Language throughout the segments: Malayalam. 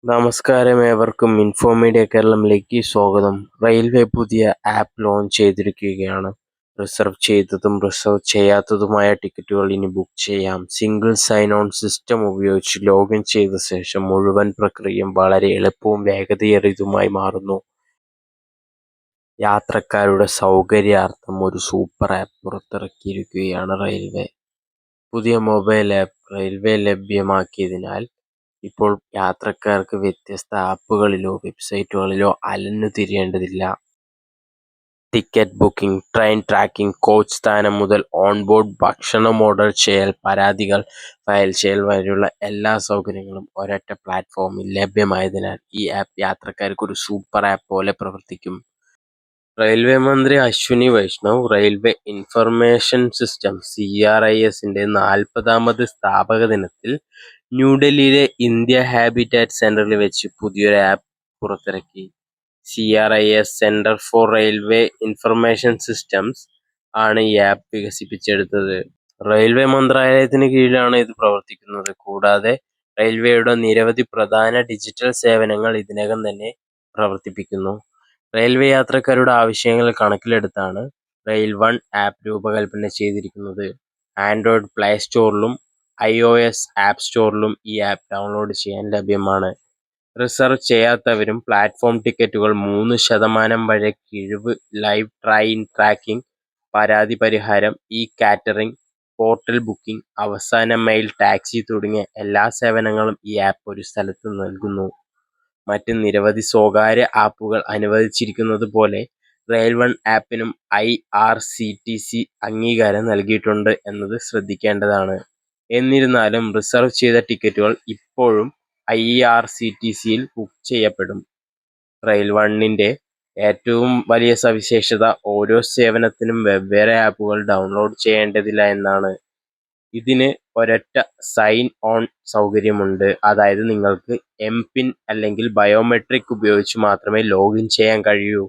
നമസ്കാരം, ഏവർക്കും ഇൻഫോമീഡിയ കേരളത്തിലേക്ക് സ്വാഗതം. റെയിൽവേ പുതിയ ആപ്പ് ലോഞ്ച് ചെയ്തിരിക്കുകയാണ്. റിസർവ് ചെയ്തതും റിസർവ് ചെയ്യാത്തതുമായ ടിക്കറ്റുകൾ ഇനി ബുക്ക് ചെയ്യാം. സിംഗിൾ സൈൻ ഓൺ സിസ്റ്റം ഉപയോഗിച്ച് ലോഗിൻ ചെയ്ത ശേഷം മുഴുവൻ പ്രക്രിയയും വളരെ എളുപ്പവും വേഗതയേറിയതുമായി മാറുന്നു. യാത്രക്കാരുടെ സൗകര്യാർത്ഥം ഒരു സൂപ്പർ ആപ്പ് പുറത്തിറക്കിയിരിക്കുകയാണ് റെയിൽവേ. പുതിയ മൊബൈൽ ആപ്പ് റെയിൽവേ ലഭ്യമാക്കിയതിനാൽ ഇപ്പോൾ യാത്രക്കാർക്ക് വ്യത്യസ്ത ആപ്പുകളിലോ വെബ്സൈറ്റുകളിലോ അലഞ്ഞു തിരിയേണ്ടതില്ല. Ticket booking, train tracking, coach സ്ഥാനം മുതൽ ഓൺബോർഡ് ഭക്ഷണം ഓർഡർ ചെയ്യൽ, പരാതികൾ ഫയൽ ചെയ്യൽ വരെയുള്ള എല്ലാ സൗകര്യങ്ങളും ഒരൊറ്റ പ്ലാറ്റ്ഫോമിൽ ലഭ്യമായതിനാൽ ഈ ആപ്പ് യാത്രക്കാർക്ക് ഒരു സൂപ്പർ ആപ്പ് പോലെ പ്രവർത്തിക്കും. റെയിൽവേ മന്ത്രി Ashwini Vaishnaw railway information system (CRIS)ന്റെ 40ാമത് സ്ഥാപക ദിനത്തിൽ ന്യൂഡൽഹിയിലെ ഇന്ത്യ ഹാബിറ്റാറ്റ് സെന്ററിൽ വെച്ച് പുതിയൊരു ആപ്പ് പുറത്തിറക്കി. CRIS centre for railway information systems ആണ് ഈ ആപ്പ് വികസിപ്പിച്ചെടുത്തത്. റെയിൽവേ മന്ത്രാലയത്തിന് കീഴിലാണ് ഇത് പ്രവർത്തിക്കുന്നത്. കൂടാതെ റെയിൽവേയുടെ നിരവധി പ്രധാന ഡിജിറ്റൽ സേവനങ്ങൾ ഇതിനകം തന്നെ പ്രവർത്തിപ്പിക്കുന്നു. റെയിൽവേ യാത്രക്കാരുടെ ആവശ്യങ്ങൾ കണക്കിലെടുത്താണ് റെയിൽ വൺ ആപ്പ് രൂപകൽപ്പന ചെയ്തിരിക്കുന്നത്. ആൻഡ്രോയിഡ് പ്ലേ സ്റ്റോറിലും iOS ആപ്പ് സ്റ്റോറിലും ഈ ആപ്പ് ഡൗൺലോഡ് ചെയ്യാൻ ലഭ്യമാണ്. റിസർവ് ചെയ്യാത്തവരും പ്ലാറ്റ്ഫോം ടിക്കറ്റുകൾ 3% വരെ കിഴിവ്, ലൈവ് ട്രെയിൻ ട്രാക്കിംഗ്, പരാതി പരിഹാരം, കാറ്ററിംഗ്, ഹോട്ടൽ ബുക്കിംഗ്, അവസാന മൈൽ ടാക്സി തുടങ്ങിയ എല്ലാ സേവനങ്ങളും ഈ ആപ്പ് ഒരു സ്ഥലത്ത് നൽകുന്നു. മറ്റ് നിരവധി സ്വകാര്യ ആപ്പുകൾ അനുവദിച്ചിരിക്കുന്നത് പോലെ റെയിൽ വൺ ആപ്പിനും IRCTC അംഗീകാരം നൽകിയിട്ടുണ്ട് എന്നത് ശ്രദ്ധിക്കേണ്ടതാണ്. എന്നിരുന്നാലും റിസർവ് ചെയ്ത ടിക്കറ്റുകൾ ഇപ്പോഴും IRCTCയിൽ ബുക്ക് ചെയ്യപ്പെടും. റെയിൽ വണ്ണിന്റെ ഏറ്റവും വലിയ സവിശേഷത ഓരോ സേവനത്തിനും വെവ്വേറെ ആപ്പുകൾ ഡൗൺലോഡ് ചെയ്യേണ്ടതില്ല എന്നാണ്. ഇതിന് ഒരൊറ്റ സൈൻ ഓൺ സൗകര്യമുണ്ട്. അതായത് നിങ്ങൾക്ക് MPIN അല്ലെങ്കിൽ ബയോമെട്രിക് ഉപയോഗിച്ച് മാത്രമേ ലോഗിൻ ചെയ്യാൻ കഴിയൂ.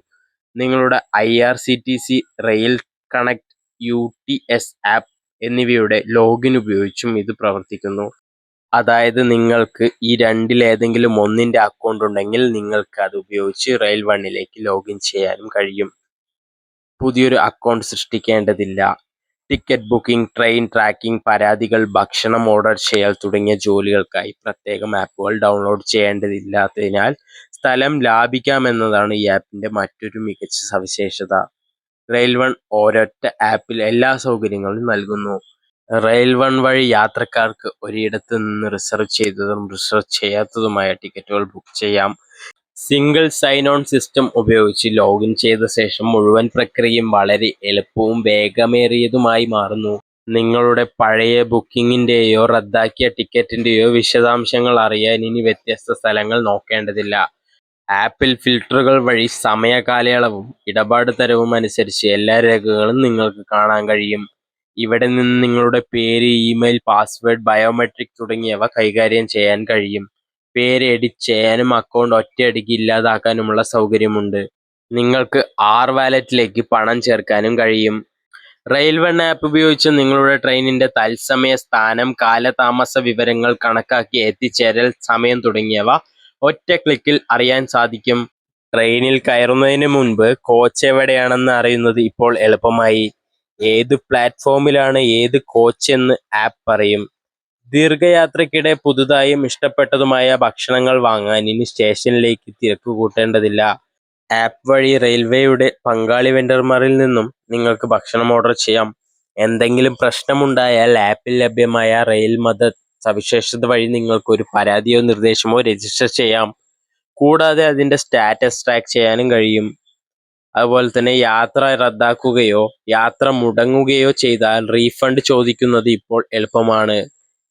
നിങ്ങളുടെ IRCTC, rail connect, UTS app എന്നിവയുടെ ലോഗിൻ ഉപയോഗിച്ചും ഇത് പ്രവർത്തിക്കുന്നു. അതായത് നിങ്ങൾക്ക് ഈ രണ്ടിലേതെങ്കിലും ഒന്നിന്റെ അക്കൗണ്ട് ഉണ്ടെങ്കിൽ നിങ്ങൾക്ക് അത് ഉപയോഗിച്ച് റെയിൽ വണ്ണിലേക്ക് ലോഗിൻ ചെയ്യാനും കഴിയും. പുതിയൊരു അക്കൗണ്ട് സൃഷ്ടിക്കേണ്ടതില്ല. ടിക്കറ്റ് ബുക്കിംഗ്, ട്രെയിൻ ട്രാക്കിംഗ്, പരാതികൾ, ഭക്ഷണം ഓർഡർ ചെയ്യൽ തുടങ്ങിയ ജോലികൾക്കായി പ്രത്യേകം ആപ്പുകൾ ഡൗൺലോഡ് ചെയ്യേണ്ടതില്ലാത്തതിനാൽ സ്ഥലം ലാഭിക്കാമെന്നതാണ് ഈ ആപ്പിന്റെ മറ്റൊരു മികച്ച സവിശേഷത. റെയിൽ വൺ ഒരൊറ്റ ആപ്പിൽ എല്ലാ സൗകര്യങ്ങളും നൽകുന്നു. റെയിൽ വൺ വഴി യാത്രക്കാർക്ക് ഒരിടത്ത് നിന്ന് റിസർവ് ചെയ്തതും റിസർവ് ചെയ്യാത്തതുമായ ടിക്കറ്റുകൾ ബുക്ക് ചെയ്യാം. സിംഗിൾ സൈൻ ഓൺ സിസ്റ്റം ഉപയോഗിച്ച് ലോഗിൻ ചെയ്ത ശേഷം മുഴുവൻ പ്രക്രിയയും വളരെ എളുപ്പവും വേഗമേറിയതുമായി മാറുന്നു. നിങ്ങളുടെ പഴയ ബുക്കിംഗിന്റെയോ റദ്ദാക്കിയ ടിക്കറ്റിന്റെയോ വിശദാംശങ്ങൾ അറിയാൻ ഇനി വ്യത്യസ്ത സ്ഥലങ്ങൾ നോക്കേണ്ടതില്ല. ആപ്പിൽ ഫിൽട്ടറുകൾ വഴി സമയ കാലയളവും ഇടപാട് തരവും അനുസരിച്ച് എല്ലാ രേഖകളും നിങ്ങൾക്ക് കാണാൻ കഴിയും. ഇവിടെ നിന്ന് നിങ്ങളുടെ പേര്, ഇമെയിൽ, പാസ്വേഡ്, ബയോമെട്രിക് തുടങ്ങിയവ കൈകാര്യം ചെയ്യാൻ കഴിയും. പേര് എഡിറ്റ് ചെയ്യാനും അക്കൗണ്ട് ഒറ്റയടിക്ക് ഇല്ലാതാക്കാനുമുള്ള സൗകര്യമുണ്ട്. നിങ്ങൾക്ക് വാലറ്റിലേക്ക് പണം ചേർക്കാനും കഴിയും. റെയിൽ വൺ ആപ്പ് ഉപയോഗിച്ച് നിങ്ങളുടെ ട്രെയിനിന്റെ തത്സമയ സ്ഥാനം, കാലതാമസ വിവരങ്ങൾ കണക്കാക്കി എത്തിച്ചേരൽ സമയം തുടങ്ങിയവ ഒറ്റ ക്ലിക്കിൽ അറിയാൻ സാധിക്കും. ട്രെയിനിൽ കയറുന്നതിന് മുൻപ് കോച്ച് എവിടെയാണെന്ന് അറിയുന്നത് ഇപ്പോൾ എളുപ്പമായി. ഏത് പ്ലാറ്റ്ഫോമിലാണ് ഏത് കോച്ച് എന്ന് ആപ്പ് പറയും. ദീർഘയാത്രയ്ക്കിടെ പുതുതായും ഇഷ്ടപ്പെട്ടതുമായ ഭക്ഷണങ്ങൾ വാങ്ങാൻ ഇനി സ്റ്റേഷനിലേക്ക് തിരക്ക് കൂട്ടേണ്ടതില്ല. ആപ്പ് വഴി റെയിൽവേയുടെ പങ്കാളി വെണ്ടർമാരിൽ നിന്നും നിങ്ങൾക്ക് ഭക്ഷണം ഓർഡർ ചെയ്യാം. എന്തെങ്കിലും പ്രശ്നമുണ്ടായാൽ ആപ്പിൽ ലഭ്യമായ റെയിൽ മദത് സവിശേഷത വഴി നിങ്ങൾക്ക് ഒരു പരാതിയോ നിർദ്ദേശമോ രജിസ്റ്റർ ചെയ്യാം. കൂടാതെ അതിന്റെ സ്റ്റാറ്റസ് ട്രാക്ക് ചെയ്യാനും കഴിയും. അതുപോലെ തന്നെ യാത്ര റദ്ദാക്കുകയോ യാത്ര മുടങ്ങുകയോ ചെയ്താൽ റീഫണ്ട് ചോദിക്കുന്നത് ഇപ്പോൾ എളുപ്പമാണ്.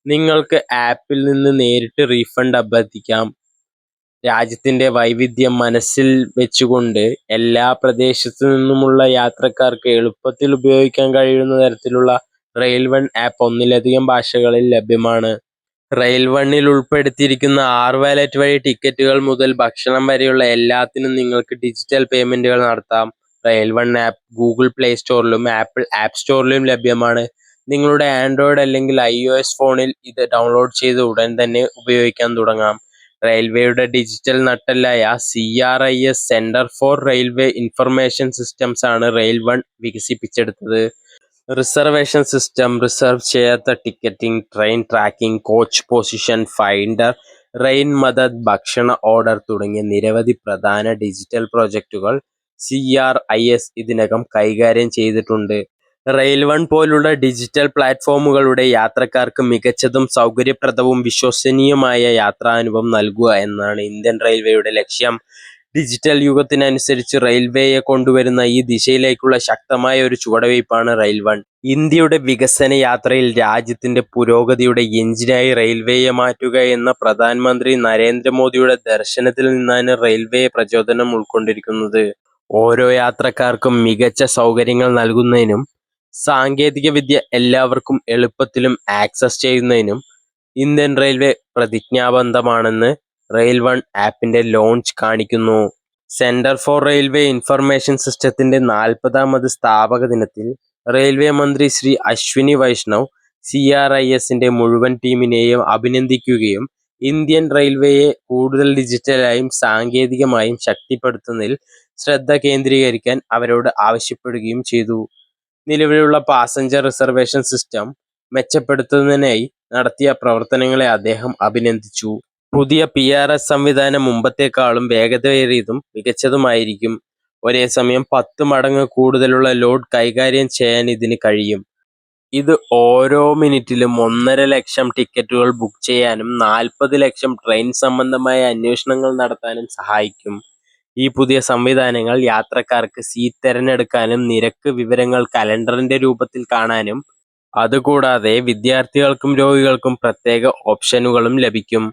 നിങ്ങൾക്ക് ആപ്പിൽ നിന്ന് നേരിട്ട് റീഫണ്ട് അഭ്യർത്ഥിക്കാം. രാജ്യത്തിന്റെ വൈവിധ്യം മനസ്സിൽ വെച്ചുകൊണ്ട് എല്ലാ പ്രദേശത്തു നിന്നുമുള്ള യാത്രക്കാർക്ക് എളുപ്പത്തിൽ ഉപയോഗിക്കാൻ കഴിയുന്ന തരത്തിലുള്ള റെയിൽ വൺ ആപ്പ് ഒന്നിലധികം ഭാഷകളിൽ ലഭ്യമാണ്. റെയിൽ വണ്ണിൽ ഉൾപ്പെടുത്തിയിരിക്കുന്ന വാലറ്റ് വഴി ടിക്കറ്റുകൾ മുതൽ ഭക്ഷണം വരെയുള്ള എല്ലാത്തിനും നിങ്ങൾക്ക് ഡിജിറ്റൽ പേയ്മെന്റുകൾ നടത്താം. Rail one app Google play സ്റ്റോറിലും ആപ്പിൾ ആപ്പ് സ്റ്റോറിലും ലഭ്യമാണ്. നിങ്ങളുടെ ആൻഡ്രോയിഡ് അല്ലെങ്കിൽ iOS ഫോണിൽ ഇത് ഡൗൺലോഡ് ചെയ്ത് ഉടൻ തന്നെ ഉപയോഗിക്കാൻ തുടങ്ങാം. റെയിൽവേയുടെ ഡിജിറ്റൽ നട്ടെല്ലായ CRIS centre for railway information systems ആണ് റെയിൽ വൺ വികസിപ്പിച്ചെടുത്തത്. റിസർവേഷൻ സിസ്റ്റം, റിസർവ് ചെയ്യാത്ത ticketing, train tracking, coach position finder, rail Madad, ഭക്ഷണ ഓർഡർ തുടങ്ങിയ നിരവധി പ്രധാന ഡിജിറ്റൽ പ്രോജക്റ്റുകൾ CRIS ഇതിനകം കൈകാര്യം ചെയ്തിട്ടുണ്ട്. റെയിൽ വൺ പോലുള്ള ഡിജിറ്റൽ പ്ലാറ്റ്ഫോമുകളുടെ യാത്രക്കാർക്ക് മികച്ചതും സൗകര്യപ്രദവും വിശ്വസനീയമായ യാത്രാനുഭവം നൽകുക എന്നാണ് ഇന്ത്യൻ റെയിൽവേയുടെ ലക്ഷ്യം. ഡിജിറ്റൽ യുഗത്തിനനുസരിച്ച് റെയിൽവേയെ കൊണ്ടുവരുന്ന ഈ ദിശയിലേക്കുള്ള ശക്തമായ ഒരു ചുവടുവയ്പ്പാണ് റെയിൽ വൺ. ഇന്ത്യയുടെ വികസന യാത്രയിൽ രാജ്യത്തിന്റെ പുരോഗതിയുടെ എഞ്ചിനായി റെയിൽവേയെ മാറ്റുക എന്ന പ്രധാനമന്ത്രി നരേന്ദ്രമോദിയുടെ ദർശനത്തിൽ നിന്നാണ് റെയിൽവേ പ്രചോദനം ഉൾക്കൊണ്ടിരിക്കുന്നത്. ഓരോ യാത്രക്കാർക്കും മികച്ച സൗകര്യങ്ങൾ നൽകുന്നതിനും സാങ്കേതികവിദ്യ എല്ലാവർക്കും എളുപ്പത്തിലും ആക്സസ് ചെയ്യുന്നതിനും ഇന്ത്യൻ റെയിൽവേ പ്രതിജ്ഞാബദ്ധമാണെന്ന് റെയിൽ വൺ ആപ്പിന്റെ ലോഞ്ച് കാണിക്കുന്നു. സെന്റർ ഫോർ റെയിൽവേ ഇൻഫർമേഷൻ സിസ്റ്റത്തിന്റെ 40ാമത് സ്ഥാപക ദിനത്തിൽ റെയിൽവേ മന്ത്രി ശ്രീ അശ്വിനി വൈഷ്ണവ് CRISന്റെ മുഴുവൻ ടീമിനെയും അഭിനന്ദിക്കുകയും ഇന്ത്യൻ റെയിൽവേയെ കൂടുതൽ ഡിജിറ്റലായും സാങ്കേതികമായും ശക്തിപ്പെടുത്തുന്നതിൽ ശ്രദ്ധ കേന്ദ്രീകരിക്കാൻ അവരോട് ആവശ്യപ്പെടുകയും ചെയ്തു. നിലവിലുള്ള പാസഞ്ചർ റിസർവേഷൻ സിസ്റ്റം മെച്ചപ്പെടുത്തുന്നതിനായി നടത്തിയ പ്രവർത്തനങ്ങളെ അദ്ദേഹം അഭിനന്ദിച്ചു. പുതിയ PRS സംവിധാനം മുമ്പത്തേക്കാളും വേഗതയേറിയതും മികച്ചതുമായിരിക്കും. ഒരേ സമയം 10 മടങ്ങ് കൂടുതലുള്ള ലോഡ് കൈകാര്യം ചെയ്യാൻ ഇതിന് കഴിയും. ഇത് ഓരോ മിനിറ്റിലും 1.5 ലക്ഷം ടിക്കറ്റുകൾ ബുക്ക് ചെയ്യാനും 40 ലക്ഷം ട്രെയിൻ സംബന്ധമായ അന്വേഷണങ്ങൾ നടത്താനും സഹായിക്കും. ഈ പുതിയ സംവിധാനങ്ങൾ യാത്രക്കാർക്ക് സീറ്റ് തിരഞ്ഞെടുക്കാനും നിരക്ക് വിവരങ്ങൾ കലണ്ടറിന്റെ രൂപത്തിൽ കാണാനും, അതുകൂടാതെ വിദ്യാർത്ഥികൾക്കും രോഗികൾക്കും പ്രത്യേക ഓപ്ഷനുകളും ലഭിക്കും.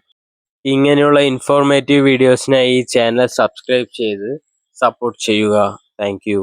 ഇങ്ങനെയുള്ള ഇൻഫോർമേറ്റീവ് വീഡിയോസിനായി ഈ ചാനൽ സബ്സ്ക്രൈബ് ചെയ്ത് സപ്പോർട്ട് ചെയ്യുക. Thank you.